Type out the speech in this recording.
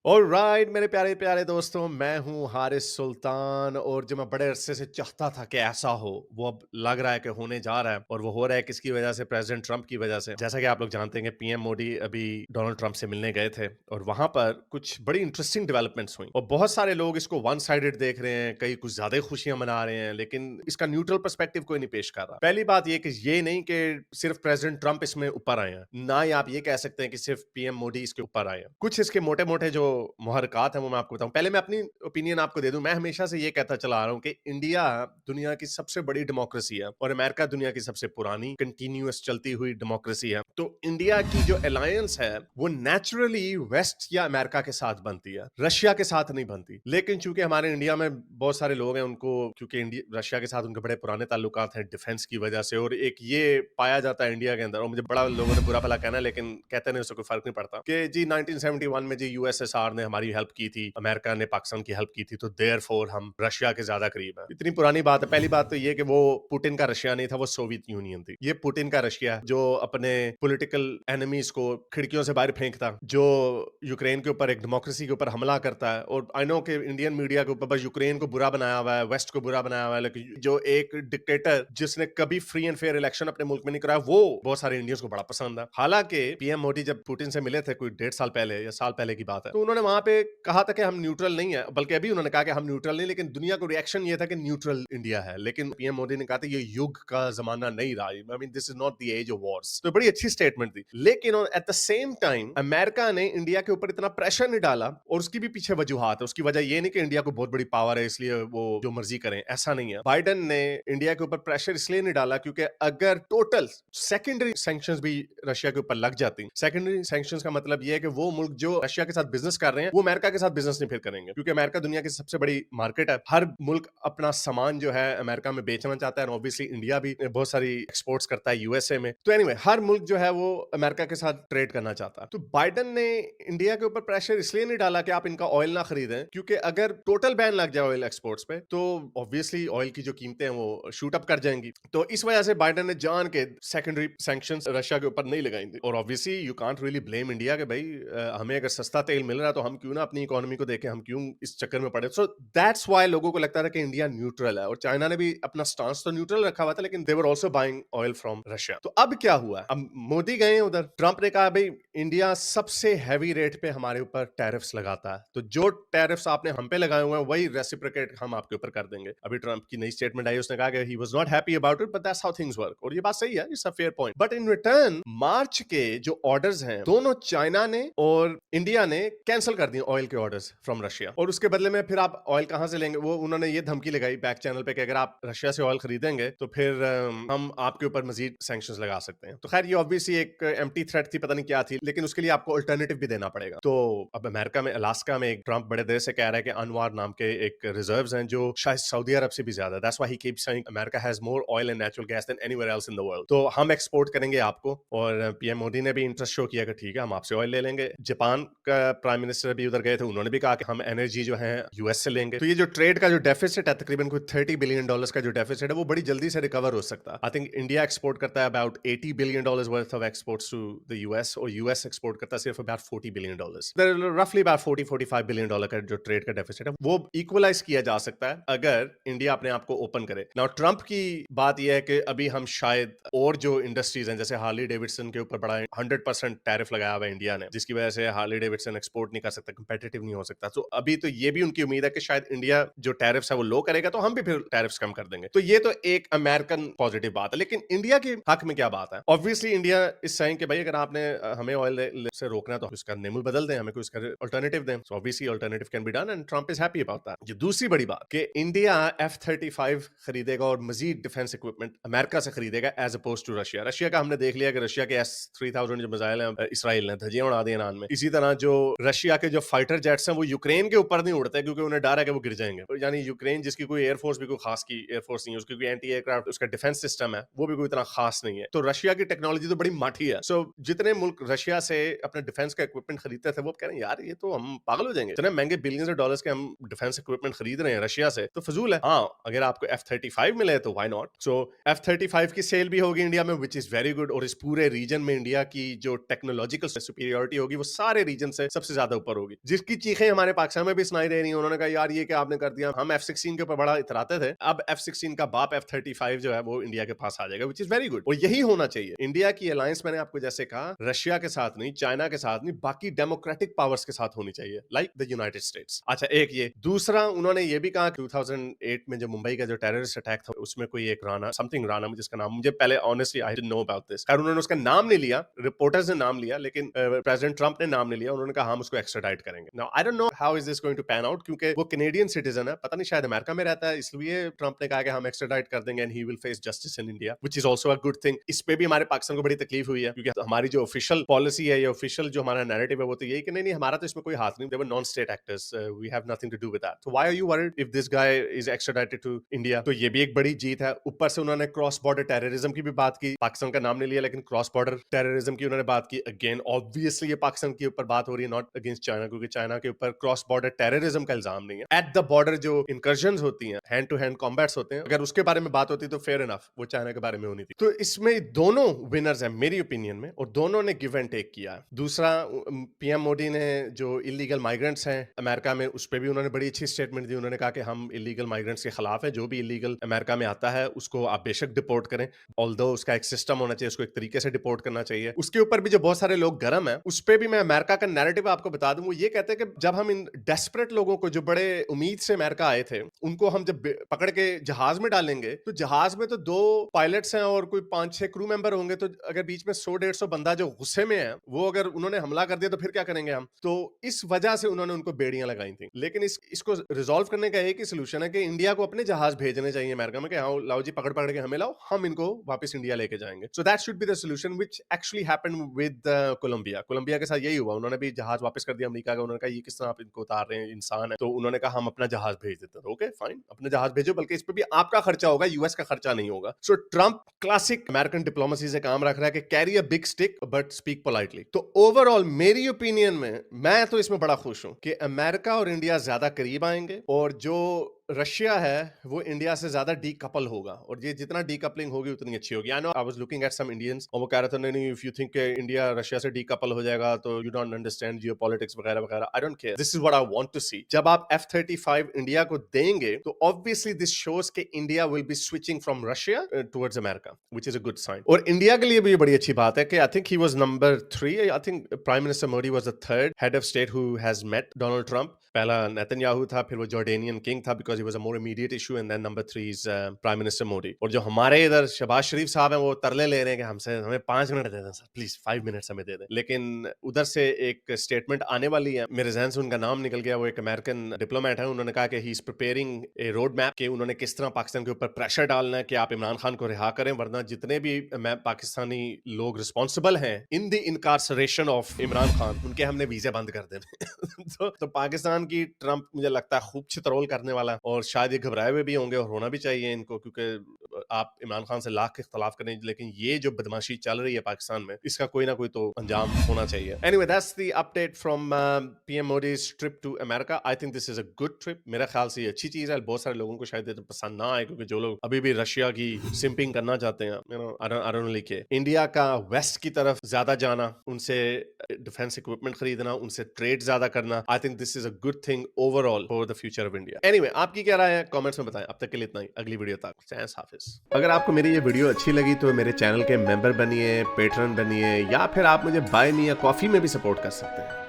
Alright मेरे प्यारे प्यारे दोस्तों, मैं हूं हारिस सुल्तान। और जो मैं बड़े अरसे से चाहता था कि ऐसा हो, वो अब लग रहा है कि होने जा रहा है। और वो हो रहा है किसकी वजह से? प्रेसिडेंट ट्रंप की वजह से। जैसा कि आप लोग जानते हैं कि पीएम मोदी अभी डोनाल्ड ट्रंप से मिलने गए थे और वहां पर कुछ बड़ी इंटरेस्टिंग डेवलपमेंट्स हुई और बहुत सारे लोग इसको वन साइडेड देख रहे हैं, कई कुछ ज्यादा खुशियां मना रहे हैं, लेकिन इसका न्यूट्रल पर्सपेक्टिव कोई नहीं पेश कर रहा। पहली बात ये कि ये नहीं कि सिर्फ प्रेसिडेंट ट्रंप इसमें ऊपर आए हैं, ना ही आप ये कह सकते हैं कि सिर्फ पीएम मोदी इसके ऊपर आए हैं। कुछ इसके मोटे मोटे जो मुहरकात हैं वो मैं आपको बताऊं। पहले मैं अपनी ओपिनियन आपको दे दूं। मैं हमेशा से ये कहता चला आ रहा हूं कि इंडिया दुनिया की सबसे बड़ी डेमोक्रेसी है और अमेरिका दुनिया की सबसे पुरानी कंटिन्यूअस चलती हुई डेमोक्रेसी है। तो इंडिया की जो अलायंस है वो नेचुरली वेस्ट या अमेरिका के साथ बनती है, रशिया के साथ नहीं बनती। लेकिन चूंकि हमारे इंडिया में बहुत सारे लोग हैं, उनको क्योंकि इंडिया रशिया के साथ उनके बड़े पुराने ताल्लुकात हैं डिफेंस की वजह से, और एक ये पाया जाता है इंडिया के अंदर, और मुझे बड़ा लोगों ने बुरा भला कहना है लेकिन कहते नहीं, उससे कोई फर्क नहीं पड़ता, कि जी 1971 में जी यूएसएसआर ने हमारी हेल्प की थी, अमेरिका ने पाकिस्तान की हेल्प की थी, तो देयरफॉर हम रशिया के ज्यादा करीब हैं। इतनी पुरानी बात है। पहली बात तो ये कि वो पुतिन का रशिया नहीं था, वो सोवियत यूनियन थी। ये पुतिन का रशिया है जो अपने पॉलिटिकल एनिमीज को खिड़कियों से बाहर फेंकता, जो यूक्रेन के ऊपर एक डेमोक्रेसी के ऊपर हमला करता है। और आई नो कि इंडियन मीडिया के ऊपर बस यूक्रेन को बुरा बनाया हुआ है, वेस्ट को बुरा बनाया हुआ है, लेकिन जो एक डिक्टेटर जिसने कभी फ्री एंड फेयर इलेक्शन अपने मुल्क में नहीं कराया, वो बहुत सारे इंडियंस को बड़ा पसंद है। हालांकि पीएम मोदी जब पुतिन से मिले थे कोई 1.5 साल पहले या साल पहले की बात है, तो उन्होंने वहां पे कहा था कि हम न्यूट्रल नहीं है, बल्कि अभी उन्होंने कहा कि हम न्यूट्रल नहीं, लेकिन दुनिया को रिएक्शन ये था कि न्यूट्रल इंडिया है। लेकिन पीएम मोदी ने कहा था ये युग का जमाना नहीं रहा, I mean this is not the age of wars. तो बड़ी अच्छी स्टेटमेंट थी। लेकिन at the same time America ने इंडिया के ऊपर इतना प्रेशर नहीं डाला, और उसकी भी पीछे वजूहात है। उसकी वजह ये नहीं कि इंडिया को बहुत बड़ी पावर है इसलिए वो जो मर्जी करें, ऐसा नहीं है। बाइडेन ने इंडिया के ऊपर प्रेशर इसलिए नहीं डाला क्योंकि अगर टोटल सेकेंडरी सैंक्शंस भी रशिया के ऊपर लग जाती, सेकेंडरी सैंक्शंस का मतलब यह है कि वो मुल्क जो रशिया के साथ बिजनेस कर रहे हैं वो अमेरिका के साथ बिजनेस नहीं फिर करेंगे, क्योंकि अमेरिका दुनिया की सबसे बड़ी मार्केट है। हर मुल्क अपना सामान जो है अमेरिका में बेचना चाहता है, और ऑब्वियसली इंडिया भी बहुत सारी एक्सपोर्ट्स करता है यूएसए में। तो एनीवे हर मुल्क जो है वो अमेरिका के साथ ट्रेड करना चाहता है। तो बाइडेन ने इंडिया के ऊपर प्रेशर इसलिए नहीं डाला कि आप इनका ऑयल ना खरीदें, क्योंकि अगर टोटल बैन लग जाए ऑयल एक्सपोर्ट्स पे तो ऑब्वियसली ऑयल की जो कीमतें हैं वो शूट अप कर जाएंगी। तो इस वजह से बाइडेन ने जान के सेकेंडरी सैंक्शंस रशिया के ऊपर नहीं लगाई थी। और obviously you can't really blame India कि भाई हमें अगर सस्ता तेल मिल रहा है तो हम क्यों ना अपनी इकोनॉमी को देखें, हम क्यों इस चक्कर में पड़े। सो दैट्स व्हाई लोगों को लगता था कि इंडिया न्यूट्रल है, और चाइना ने भी अपना स्टांस तो न्यूट्रल रखा हुआ था, लेकिन they were also buying oil from Russia. तो अब क्या हुआ? अब मोदी गए उधर, ट्रंप ने कहा भाई इंडिया सबसे हैवी रेट पे हमारे ऊपर टैरिफ्स लगाता है, तो जो टैरिफ्स आपने हम पे लगाए हुए हैं वही रेसिप्रोकेट हम आपके ऊपर कर देंगे। अभी ट्रंप की नई स्टेटमेंट आई, उसने कहा कि he was not happy about it, but that's how things work. और ये बात सही है, it's a fair point. But in return March के जो ऑर्डर्स हैं दोनों चाइना ने और इंडिया ने कैंसिल कर दिए ऑयल के ऑर्डर्स फ्रॉम रशिया, और उसके बदले में फिर आप ऑयल कहां से लेंगे? वो उन्होंने ये धमकी लगाई बैक चैनल पे कि अगर आप रशिया से ऑयल खरीदेंगे तो फिर हम आपके ऊपर मजीद सैंक्शंस लगा सकते हैं। तो खैर ये ऑब्वियसली एक एम्प्टी थ्रेट थी, पता नहीं क्या थी, लेकिन उसके लिए आपको अल्टरनेटिव भी देना पड़ेगा। तो अब अमेरिका में अलास्का में एक ट्रंप बड़े देर से कह रहा है कि अनवार नाम के एक रिजर्व्स हैं जो शायद सऊदी अरब से भी ज्यादा। That's why he keeps saying America has more oil and natural gas than anywhere else in the world. तो हम एक्सपोर्ट करेंगे आपको, और पीएम मोदी ने भी इंटरेस्ट शो किया कि ठीक है हम आपसे ऑयल ले लेंगे। जापान का प्राइम मिनिस्टर भी उधर गए थे, उन्होंने भी कहा कि हम एनर्जी जो है यूएस से लेंगे। तो ये जो ट्रेड का जो डेफिसिट है, तकरीबन कोई $30 बिलियन का जो डेफिसिट है, वो बड़ी जल्दी से रिकवर हो सकता है। आई थिंक इंडिया एक्सपोर्ट करता है about $80 billion worth of exports to the US, और यूएस एक्सपोर्ट करता है सिर्फ अबाउट $40 बिलियन। रफली अबाउट $40-45 बिलियन का जो ट्रेड का डेफिसिट है वो इक्वलाइज किया जा सकता है अगर इंडिया अपने आप को ओपन करे। नाउ ट्रंप की बात यह है कि अभी हम शायद और जो इंडस्ट्रीज हैं जैसे हार्ली डेविडसन के ऊपर बड़ा 100% टैरिफ लगाया हुआ है इंडिया ने, जिसकी वजह से हार्ली डेविडसन एक्सपोर्ट नहीं कर सकता, कंपेटिटिव नहीं हो सकता। तो अभी तो ये भी उनकी उम्मीद है कि शायद इंडिया जो टैरिफ्स है वो लो करेगा तो हम भी फिर टैरिफ्स कम कर देंगे। तो ये तो एक अमेरिकन पॉजिटिव बात है। लेकिन इंडिया के हक में क्या बात है? ऑब्वियसली इंडिया इज सेइंग कि भाई अगर आपने हमें ऑयल से रोकना है तो उसका नेमल बदल दें, हमें कोई इसका अल्टरनेटिव दें। So obviously alternative can be done and Trump is happy about that. ये दूसरी बड़ी बात कि इंडिया F-35 खरीदेगा और मजीद डिफेंस इक्विपमेंट अमेरिका से खरीदेगा as opposed to Russia. Russia का हमने देख लिया कि रशिया के S-3000 जो मिसाइल हैं इसराइल ने धजियां उड़ा दी ईरान में। इसी तरह जो रशिया के जो फाइटर जेट्स हैं वो यूक्रेन के ऊपर नहीं उड़ते क्योंकि उन्हें डर है कि वो गिर जाएंगे। तो यानी यूक्रेन जिसकी कोई एयरफोर्स भी कोई खास की एयरफोर्स नहीं है, उसकी कोई एंटी एयरक्राफ्ट उसका डिफेंस सिस्टम है वो भी कोई इतना खास नहीं है। तो रशिया की टेक्नोलॉजी तो बड़ी माठी है। सो जितने मुल्क रशिया से अपने डिफेंस का इक्विपमेंट खरीदते थे वो कह रहे हैं यार ये तो हम पागल हो जाएंगे, इतने महंगे बिलियंस ऑफ डॉलर्स के हम डिफेंस इक्विपमेंट खरीद रहे हैं रशिया से, तो फजूल है। हाँ अगर आपको F-35 मिले तो व्हाई नॉट। सो F-35 की सेल भी होगी इंडिया में, विच इज वेरी गुड। और इस पूरे रीजन में इंडिया की जो टेक्नोलॉजिकल सुपीरियोरिटी होगी वो सारे रीजन से सबसे ज्यादा ऊपर होगी, जिसकी चीखें हमारे पाकिस्तान में भी सुनाई दे रही हैं। उन्होंने कहा यार ये क्या आपने कर दिया, हम F-16 के ऊपर बड़ा इतराते थे, अब F-16 का बाप F-35 जो है वो इंडिया के पास आ जाएगा, विच इज वेरी गुड। और यही होना चाहिए। इंडिया की अलायंस मैंने आपको जैसे कहा रशिया के साथ नहीं, चाइना के साथ नहीं, बाकी डेमोक्रेटिक पावर्स के साथ होनी चाहिए, लाइक द यूनाइटेड स्टेट्स। अच्छा, एक ये दूसरा उन्होंने ये भी कहा 2008 में जो मुंबई का जो टेररिस्ट अटैक था उसमें कोई एक राणा समथिंग राणा, जिसका नाम मुझे पहले honestly I didn't know about this, कारण उन्होंने उसका नाम नहीं लिया, रिपोर्टर्स ने नाम लिया, लेकिन प्रेसिडेंट ट्रंप ने नाम नहीं लिया। उन्होंने कहा हम उसको एक्स्ट्राडाइट करेंगे। Now I don't know how is this going to pan out, क्योंकि वो कैनेडियन सिटीजन है, पता नहीं शायद अमेरिका में रहता है, इसलिए ट्रंप ने कहा कि हम एक्स्ट्राडाइट कर देंगे and he will face justice in India, which is also a good thing. इस पे भी हमारे पाकिस्तान को बड़ी तकलीफ हुई है, क्योंकि हमारी जो ऑफिशियल पॉलिसी है या ऑफिशियल जो हमारा नैरेटिव है वो तो यही कि नहीं हमारा तो इसमें कोई हाथ नहीं, they were non state actors, we have nothing to do with that, so why are you worried if this guy is extradited to India. तो ये भी एक बड़ी जीत है। ऊपर से उन्होंने क्रॉस बॉर्डर टेररिज्म की भी बात की, पाकिस्तान का नाम नहीं लिया लेकिन क्रॉस बॉर्डर टेररिज्म की उन्होंने बात की। अगेन ऑब्वियसली ये पाकिस्तान के ऊपर बात हो रही है, नॉट अगेंस्ट चाइना, क्योंकि चाइना के ऊपर क्रॉस बॉर्डर टेररिज्म का इल्जाम नहीं है। एट द बॉर्डर जो इंकर्जन होती हैं, हैंड टू हैंड कॉम्बैट्स होते हैं, अगर उसके बारे में बात होती तो फेयर इनफ, वो चाइना के बारे में होनी थी। तो इसमें दोनों विनर्स हैं मेरी ओपिनियन में, और दोनों ने गिव एंड टेक किया। दूसरा, पीएम मोदी ने जो इलीगल माइग्रेंट्स हैं अमेरिका में, उस पर भी उन्होंने बड़ी अच्छी स्टेटमेंट दी। उन्होंने कहा कि हम इलीगल माइग्रेंट्स के खिलाफ है, जो भी इलीगल अमेरिका में आता है उसको आप बेशक डिपोर्ट करें, ऑल्दो उसका एक सिस्टम होना चाहिए, उसको एक तरीके से डिपोर्ट करना चाहिए। उसके ऊपर भी जो बहुत सारे लोग गर्म है, उस पर भी मैं अमेरिका का नैरेटिव आपको बता दूं। वो ये कहते हैं कि जब हम इन डेस्परेट लोगों को जो बड़े उम्मीद से अमेरिका आए थे, उनको हम जब पकड़ के जहाज में डालेंगे, तो जहाज में तो 2 पायलट्स हैं और कोई 5-6 क्रू मेंबर होंगे, तो अगर बीच में 100-150 बंदा जो गुस्से में है, वो अगर उन्होंने हमला कर दिया तो फिर क्या करेंगे हम। तो इस वजह से उन्होंने उनको बेड़ियां लगाई थी। लेकिन इसको रिजॉल्व करने का एक ही सोल्यूशन है कि इंडिया को अपने जहाज भेजने चाहिए अमेरिका में, कि हाँ लाओ जी, पकड़ पकड़ के हमें लाओ, हम इनको वापस इंडिया लेके जाएंगे। So that should be the solution which actually happened with Colombia. Colombia के साथ यही हुआ, उन्होंने भी जहाज वापस कर दिया अमेरिका का। उन्होंने कहा ये किस तरह आप इनको उतार रहे हैं, इंसान है। तो उन्होंने कहा हम अपना जहाज भेज देते हैं। ओके फाइन, अपना जहाज भेजो, बल्कि इस पे भी आपका खर्चा होगा, यूएस का खर्चा नहीं होगा। सो ट्रंप क्लासिक अमेरिकन डिप्लोमेसी से काम रख रहा है कि carry a big stick but speak politely. तो ओवरऑल मेरी ओपिनियन में मैं तो इसमें बड़ा खुश हूं कि अमेरिका और इंडिया ज्यादा करीब आएंगे, और जो रशिया है वो इंडिया से ज्यादा डीकपल होगा, और ये जितना डीकपलिंग होगी उतनी अच्छी होगी। I know I was looking at some Indians, और वो कह रहे थे नहीं if you think India Russia से डीकपल हो जाएगा तो यू डोंट अंडरस्टैंड जियोपॉलिटिक्स वगैरह वगैरह। I don't care, this is what I want to see. जब आप F-35 इंडिया को देंगे तो ऑब्वियसली दिस शोज कि India will be switching from Russia towards America, which is a good sign. और India के लिए भी बड़ी अच्छी बात है कि I think he was number 3, I think prime minister Modi was the third head of state who has met Donald Trump. पहला नेतन्याहू था, फिर वो जॉर्डेनियन किंग था because he was a more immediate issue, and then number 3 is prime minister Modi. और जो हमारे इधर शहबाज शरीफ साहब हैं वो तरले ले रहे हैं कि हमें 5 मिनट दे दें सर, प्लीज 5 मिनट्स हमें दे दें। लेकिन उधर से एक स्टेटमेंट आने वाली है, मेरे जहन से उनका नाम निकल गया, वो एक अमेरिकन डिप्लोमेट है। उन्होंने कहा कि he is preparing A road map, कि उन्होंने किस तरह पाकिस्तान के ऊपर प्रेशर डालना है कि आप इमरान खान को रिहा करें, वरना जितने भी पाकिस्तानी लोग रिस्पॉन्सिबल हैं in the इनकार्सरेशन of Imran Khan, उनके हमने वीजे बंद कर देने। तो पाकिस्तान की ट्रंप मुझे लगता है खूब छितरौल करने वाला है, और शायद ये घबराए हुए भी होंगे, और होना भी चाहिए इनको, क्योंकि आप इमरान खान से लाख इख्तलाफ करें, लेकिन ये जो बदमाशी चल रही है पाकिस्तान में, इसका कोई ना कोई तो अंजाम होना चाहिए। Anyway that's the update from PM Modi's trip to America. I think this is a good trip. मेरा ख्याल से ये अच्छी चीज है। बहुत सारे लोगों को शायद ये तो पसंद ना आए, क्योंकि जो लोग अभी भी रशिया की सिंपिंग करना चाहते हैं, you know, I don't like it. India का वेस्ट की तरफ ज्यादा जाना, उनसे डिफेंस इक्विपमेंट खरीदना, उनसे ट्रेड ज्यादा करना, आई think this is a good thing overall for the future of India. Anyway आपकी क्या राय है कमेंट्स में बताएं। अब तक के लिए इतना ही, अगली वीडियो तक चैंस हाफिज। अगर आपको मेरी ये वीडियो अच्छी लगी तो मेरे चैनल के मेंबर बनिए, पेट्रन बनिए, या फिर आप मुझे बाय मी या कॉफी में भी सपोर्ट कर सकते हैं।